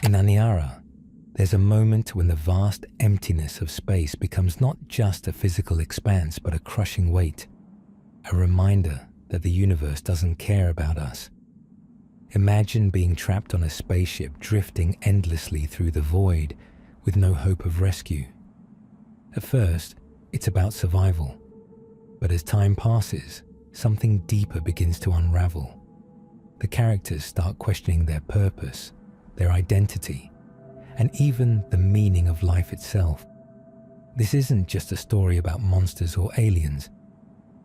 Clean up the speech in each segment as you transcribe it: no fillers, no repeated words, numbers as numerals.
In Aniara, there's a moment when the vast emptiness of space becomes not just a physical expanse but a crushing weight, a reminder that the universe doesn't care about us. Imagine being trapped on a spaceship drifting endlessly through the void with no hope of rescue. At first, it's about survival, but as time passes, something deeper begins to unravel. The characters start questioning their purpose, their identity, and even the meaning of life itself. This isn't just a story about monsters or aliens.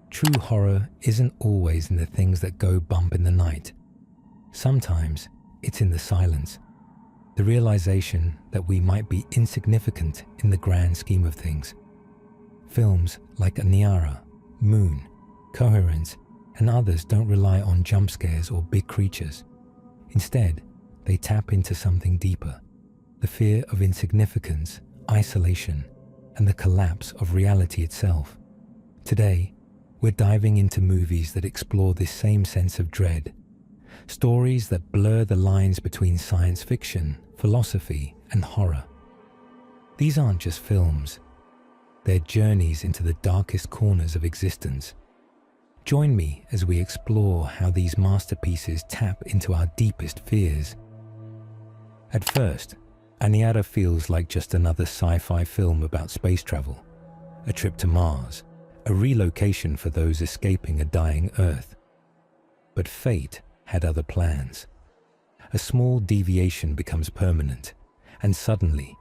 True horror isn't always in the things that go bump in the night. Sometimes it's in the silence, the realization that we might be insignificant in the grand scheme of things. Films like Aniara, Moon, Coherence, and others don't rely on jump scares or big creatures. Instead, they tap into something deeper, the fear of insignificance, isolation, and the collapse of reality itself. Today, we're diving into movies that explore this same sense of dread, stories that blur the lines between science fiction, philosophy, and horror. These aren't just films, they're journeys into the darkest corners of existence. Join me as we explore how these masterpieces tap into our deepest fears. At first, Aniara feels like just another sci-fi film about space travel, a trip to Mars, a relocation for those escaping a dying Earth. But fate had other plans. A small deviation becomes permanent, and suddenly,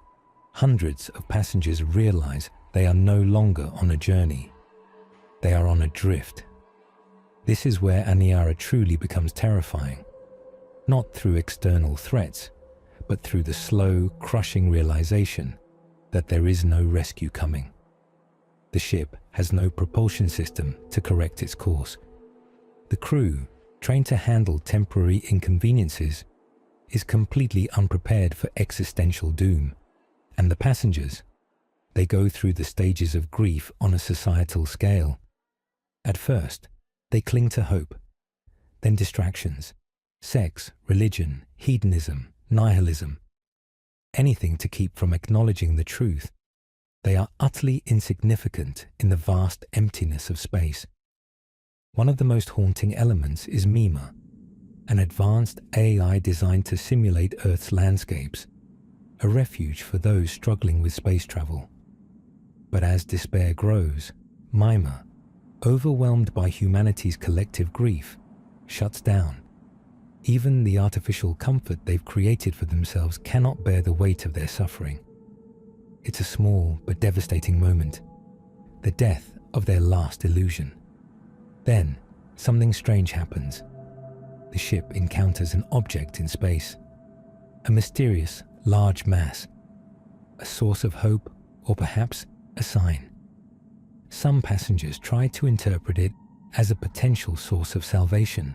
hundreds of passengers realize they are no longer on a journey. They are on a drift. This is where Aniara truly becomes terrifying, not through external threats, but through the slow, crushing realization that there is no rescue coming. The ship has no propulsion system to correct its course. The crew, trained to handle temporary inconveniences, is completely unprepared for existential doom. And the passengers, they go through the stages of grief on a societal scale. At first, they cling to hope, then distractions, sex, religion, hedonism, nihilism, anything to keep from acknowledging the truth. They are utterly insignificant in the vast emptiness of space. One of the most haunting elements is Mima, an advanced AI designed to simulate Earth's landscapes, a refuge for those struggling with space travel. But as despair grows, Mima, overwhelmed by humanity's collective grief, shuts down. Even the artificial comfort they've created for themselves cannot bear the weight of their suffering. It's a small but devastating moment, the death of their last illusion. Then, something strange happens. The ship encounters an object in space, a mysterious, large mass, a source of hope, or perhaps a sign. Some passengers try to interpret it as a potential source of salvation,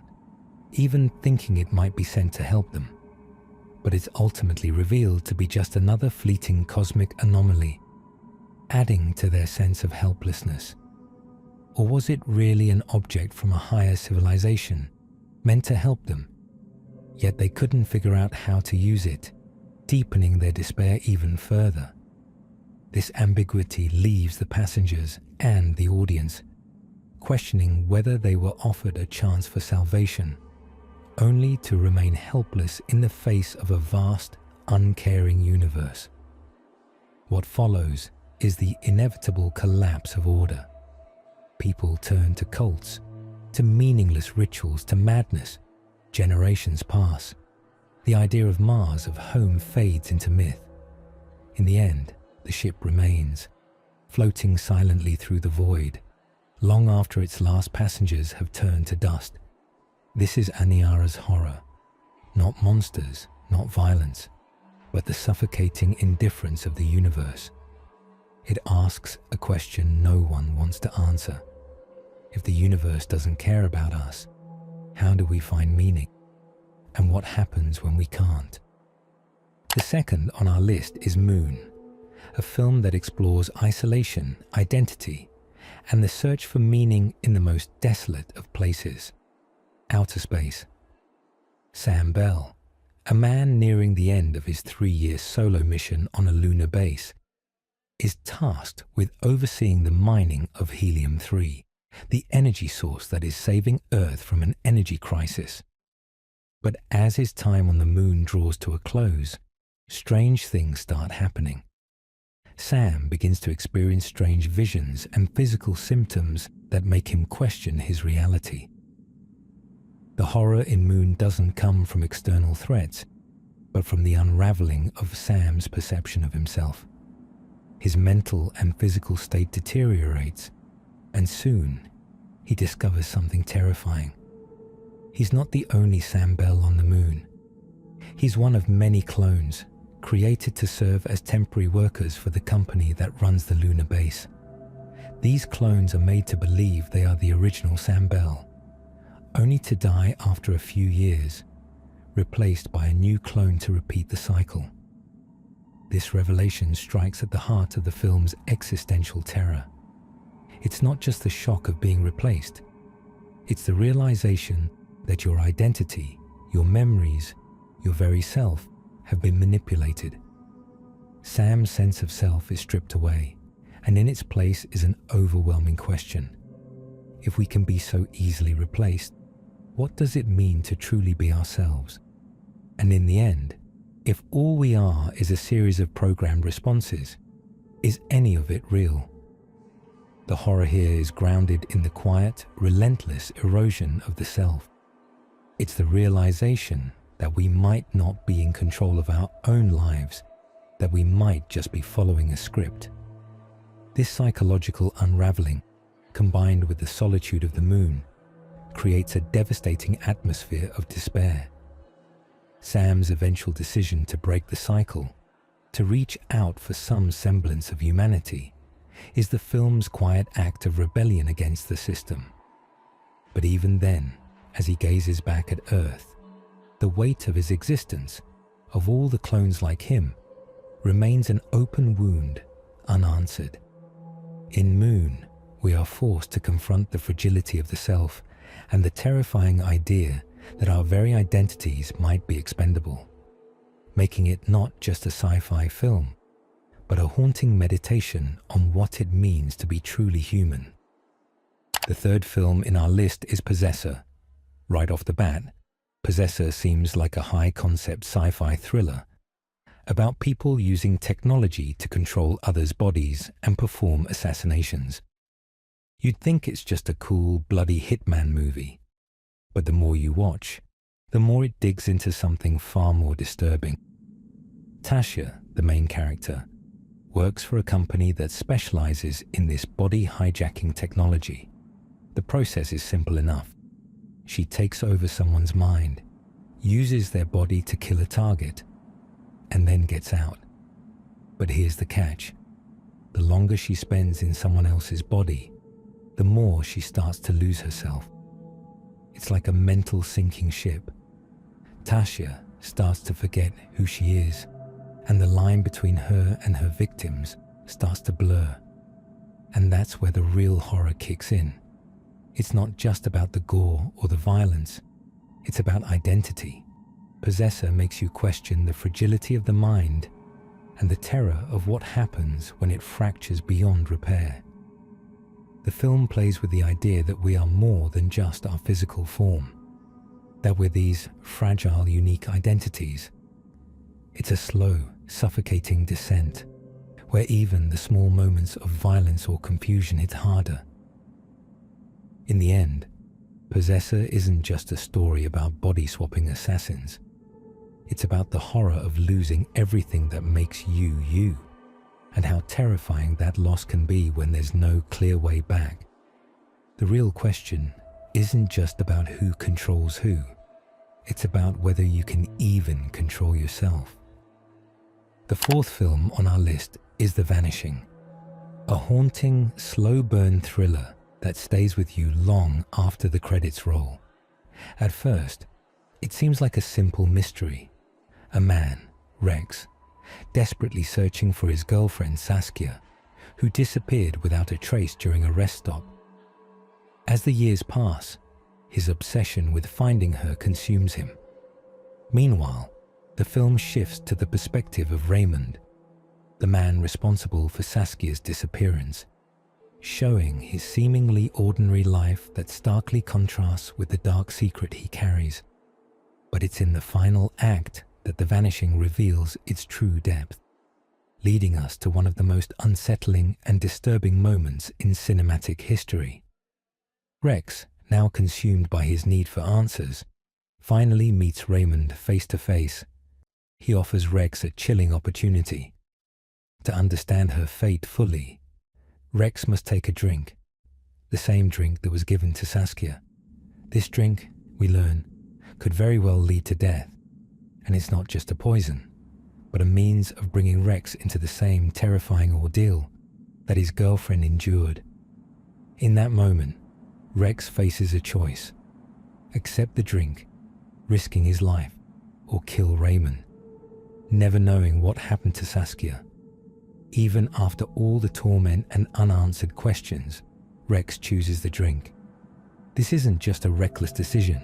even thinking it might be sent to help them. But it's ultimately revealed to be just another fleeting cosmic anomaly, adding to their sense of helplessness. Or was it really an object from a higher civilization, meant to help them? Yet they couldn't figure out how to use it, deepening their despair even further. This ambiguity leaves the passengers and the audience questioning whether they were offered a chance for salvation, only to remain helpless in the face of a vast, uncaring universe. What follows is the inevitable collapse of order. People turn to cults, to meaningless rituals, to madness. Generations pass. The idea of Mars, of home, fades into myth. In the end, the ship remains, floating silently through the void, long after its last passengers have turned to dust. This is Aniara's horror. Not monsters, not violence, but the suffocating indifference of the universe. It asks a question no one wants to answer. If the universe doesn't care about us, how do we find meaning? And what happens when we can't? The second on our list is Moon, a film that explores isolation, identity, and the search for meaning in the most desolate of places, outer space. Sam Bell, a man nearing the end of his 3-year solo mission on a lunar base, is tasked with overseeing the mining of helium-3, the energy source that is saving Earth from an energy crisis. But as his time on the moon draws to a close, strange things start happening. Sam begins to experience strange visions and physical symptoms that make him question his reality. The horror in Moon doesn't come from external threats, but from the unraveling of Sam's perception of himself. His mental and physical state deteriorates, and soon he discovers something terrifying. He's not the only Sam Bell on the moon. He's one of many clones, created to serve as temporary workers for the company that runs the lunar base. These clones are made to believe they are the original Sam Bell, only to die after a few years, replaced by a new clone to repeat the cycle. This revelation strikes at the heart of the film's existential terror. It's not just the shock of being replaced, it's the realization that your identity, your memories, your very self have been manipulated. Sam's sense of self is stripped away, and in its place is an overwhelming question. If we can be so easily replaced, what does it mean to truly be ourselves? And in the end, if all we are is a series of programmed responses, is any of it real? The horror here is grounded in the quiet, relentless erosion of the self. It's the realization that we might not be in control of our own lives, that we might just be following a script. This psychological unraveling, combined with the solitude of the moon, creates a devastating atmosphere of despair. Sam's eventual decision to break the cycle, to reach out for some semblance of humanity, is the film's quiet act of rebellion against the system. But even then, as he gazes back at Earth, the weight of his existence, of all the clones like him, remains an open wound, unanswered. In Moon, we are forced to confront the fragility of the self and the terrifying idea that our very identities might be expendable, making it not just a sci-fi film, but a haunting meditation on what it means to be truly human. The third film in our list is Possessor. Right off the bat, Possessor seems like a high-concept sci-fi thriller about people using technology to control others' bodies and perform assassinations. You'd think it's just a cool, bloody hitman movie, but the more you watch, the more it digs into something far more disturbing. Tasha, the main character, works for a company that specializes in this body hijacking technology. The process is simple enough. She takes over someone's mind, uses their body to kill a target, and then gets out. But here's the catch. The longer she spends in someone else's body, the more she starts to lose herself. It's like a mental sinking ship. Tasha starts to forget who she is, and the line between her and her victims starts to blur. And that's where the real horror kicks in. It's not just about the gore or the violence, it's about identity. Possessor makes you question the fragility of the mind and the terror of what happens when it fractures beyond repair. The film plays with the idea that we are more than just our physical form, that we're these fragile, unique identities. It's a slow, suffocating descent, where even the small moments of violence or confusion hit harder. In the end, Possessor isn't just a story about body-swapping assassins. It's about the horror of losing everything that makes you, you, and how terrifying that loss can be when there's no clear way back. The real question isn't just about who controls who. It's about whether you can even control yourself. The fourth film on our list is The Vanishing, a haunting, slow-burn thriller that stays with you long after the credits roll. At first, it seems like a simple mystery. A man, Rex, desperately searching for his girlfriend Saskia, who disappeared without a trace during a rest stop. As the years pass, his obsession with finding her consumes him. Meanwhile, the film shifts to the perspective of Raymond, the man responsible for Saskia's disappearance, showing his seemingly ordinary life that starkly contrasts with the dark secret he carries. But it's in the final act that The Vanishing reveals its true depth, leading us to one of the most unsettling and disturbing moments in cinematic history. Rex, now consumed by his need for answers, finally meets Raymond face to face. He offers Rex a chilling opportunity. To understand her fate fully, Rex must take a drink, the same drink that was given to Saskia. This drink, we learn, could very well lead to death, and it's not just a poison, but a means of bringing Rex into the same terrifying ordeal that his girlfriend endured. In that moment, Rex faces a choice: accept the drink, risking his life, or kill Raymond, never knowing what happened to Saskia. Even after all the torment and unanswered questions, Rex chooses the drink. This isn't just a reckless decision,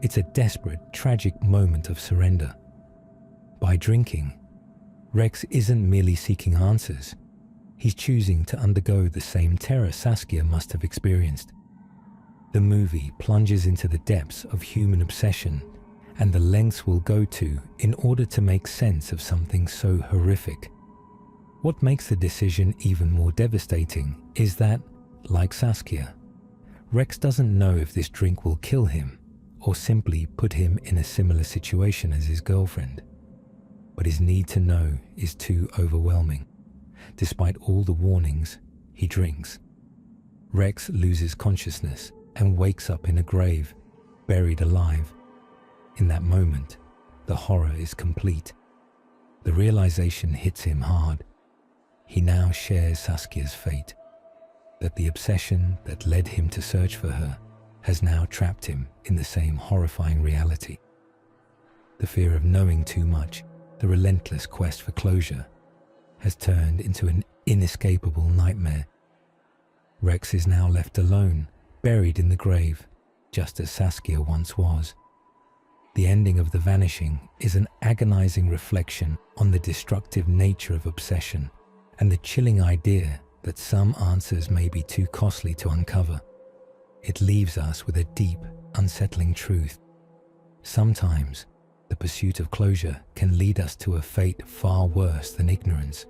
it's a desperate, tragic moment of surrender. By drinking, Rex isn't merely seeking answers, he's choosing to undergo the same terror Saskia must have experienced. The movie plunges into the depths of human obsession and the lengths we'll go to in order to make sense of something so horrific. What makes the decision even more devastating is that, like Saskia, Rex doesn't know if this drink will kill him or simply put him in a similar situation as his girlfriend. But his need to know is too overwhelming. Despite all the warnings, he drinks. Rex loses consciousness and wakes up in a grave, buried alive. In that moment, the horror is complete. The realization hits him hard. He now shares Saskia's fate, that the obsession that led him to search for her has now trapped him in the same horrifying reality. The fear of knowing too much, the relentless quest for closure, has turned into an inescapable nightmare. Rex is now left alone, buried in the grave, just as Saskia once was. The ending of The Vanishing is an agonizing reflection on the destructive nature of obsession and the chilling idea that some answers may be too costly to uncover. It leaves us with a deep, unsettling truth. Sometimes, the pursuit of closure can lead us to a fate far worse than ignorance.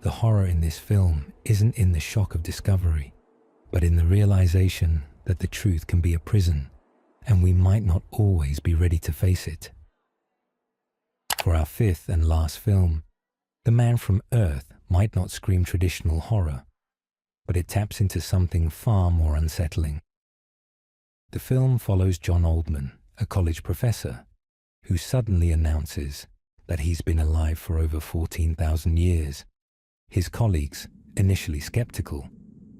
The horror in this film isn't in the shock of discovery, but in the realization that the truth can be a prison, and we might not always be ready to face it. For our fifth and last film, The Man from Earth might not scream traditional horror, but it taps into something far more unsettling. The film follows John Oldman, a college professor, who suddenly announces that he's been alive for over 14,000 years. His colleagues, initially skeptical,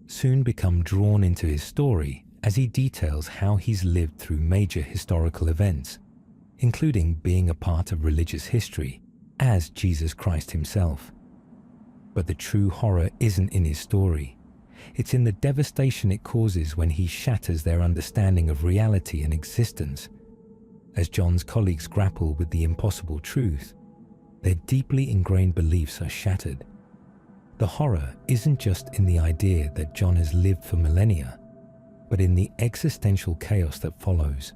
soon become drawn into his story as he details how he's lived through major historical events, including being a part of religious history as Jesus Christ himself. But the true horror isn't in his story. It's in the devastation it causes when he shatters their understanding of reality and existence. As John's colleagues grapple with the impossible truth, their deeply ingrained beliefs are shattered. The horror isn't just in the idea that John has lived for millennia, but in the existential chaos that follows.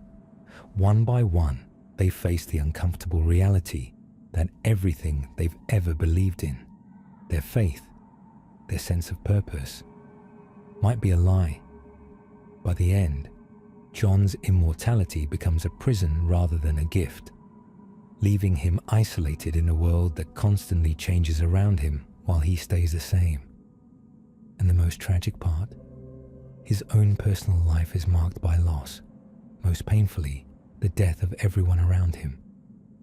One by one, they face the uncomfortable reality that everything they've ever believed in, their faith, their sense of purpose, might be a lie. By the end, John's immortality becomes a prison rather than a gift, leaving him isolated in a world that constantly changes around him while he stays the same. And the most tragic part? His own personal life is marked by loss, most painfully, the death of everyone around him,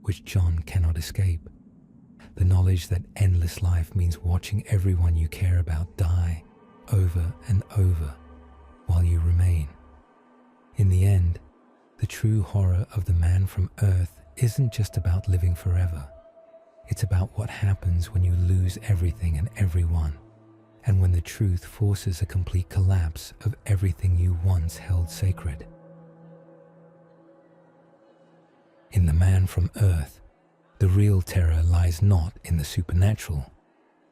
which John cannot escape. The knowledge that endless life means watching everyone you care about die over and over while you remain. In the end, the true horror of The Man from Earth isn't just about living forever. It's about what happens when you lose everything and everyone, and when the truth forces a complete collapse of everything you once held sacred. In The Man from Earth, The real terror lies not in the supernatural,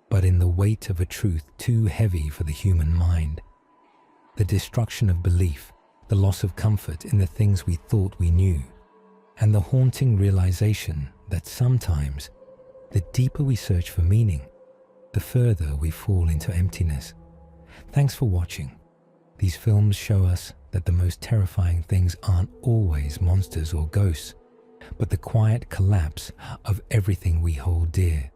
but in the weight of a truth too heavy for the human mind. The destruction of belief, the loss of comfort in the things we thought we knew, and the haunting realization that sometimes, the deeper we search for meaning, the further we fall into emptiness. Thanks for watching. These films show us that the most terrifying things aren't always monsters or ghosts, but the quiet collapse of everything we hold dear.